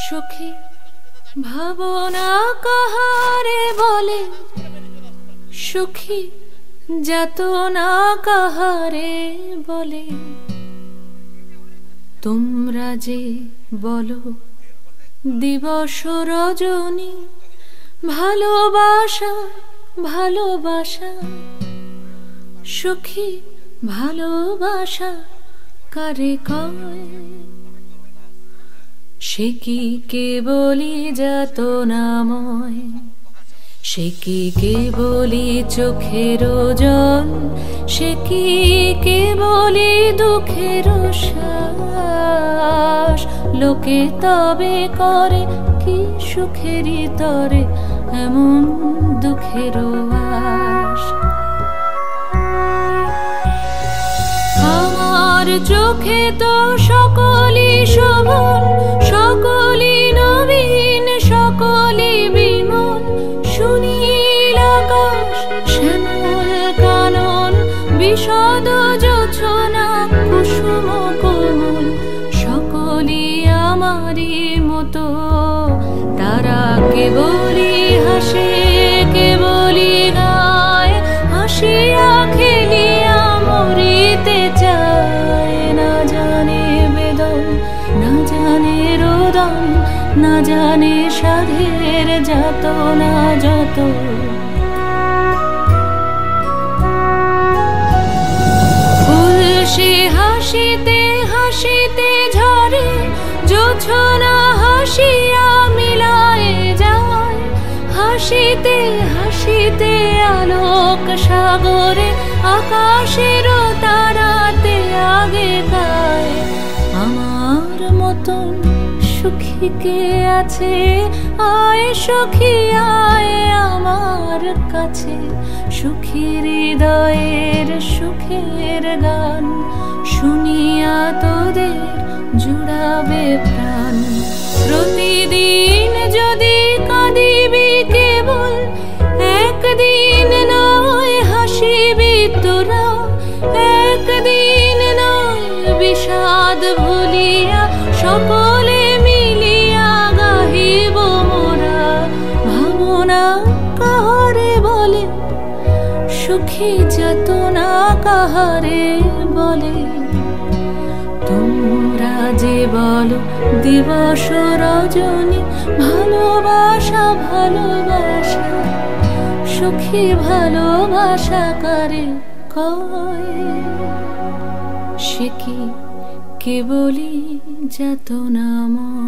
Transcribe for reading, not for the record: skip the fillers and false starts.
সুখী ভাবনা কাহারে বলে, সুখী যাতনা কাহারে বলে। তোমরা যে বলো দিবস রজনী, ভালোবাসা ভালোবাসা, সুখী ভালোবাসা কারে কয়? সে কি কেবলি যাতনাময়, সে কি কেবলি চোখের জল, সে কি কেবলি দুঃখের শ্বাস। লোকে তবে করে কি সুখেরই তরে এমন দুঃখের আশ। আমার চোখে তো সকলই শোভন, সকলই নবীন, সকলই বিমল। সুনীল আকাশ, শ্যামল কানন, বিশদ জোছনা, কুসুম কোমল, সকলই আমারই মতো। তারা কেবলই হাসে, কেবলই গায়, হাসিয়া খেলিয়া মরিতে চায়। না জানে বেদন, না জানে রোদন, না জানে সাধের যাতনা যত। ফুল সে হাসিতে হাসিতে ঝরে, জোছনা হাসিয়া মিলায়ে যায়। হাসিতে হাসিতে আলোক সাগরে, আকাশের তারাতে আগে গায়। আমার মতন সুখী কে আছে? আয় সখী আয় আমার কাছে, সুখী হৃদয়ের সুখের গান শুনিয়া তোদের জুড়াবে প্রাণ। প্রতিদিন যদি কাঁদিবি কেবল, একদিন নয় হাসিবি তোরা। একদিন নয় বিষাদ ভুলিয়া, সকলে মিলিয়া গাহিব মোরা। ভাবনা কাহারে বলে, সুখী যাতনা কাহারে বলে। তোমরা যে বলো দিবস রজনী, ভালোবাসা ভালোবাসা, সুখী ভালোবাসা কারে কয়? সে কি কেবলি যাতনাময়।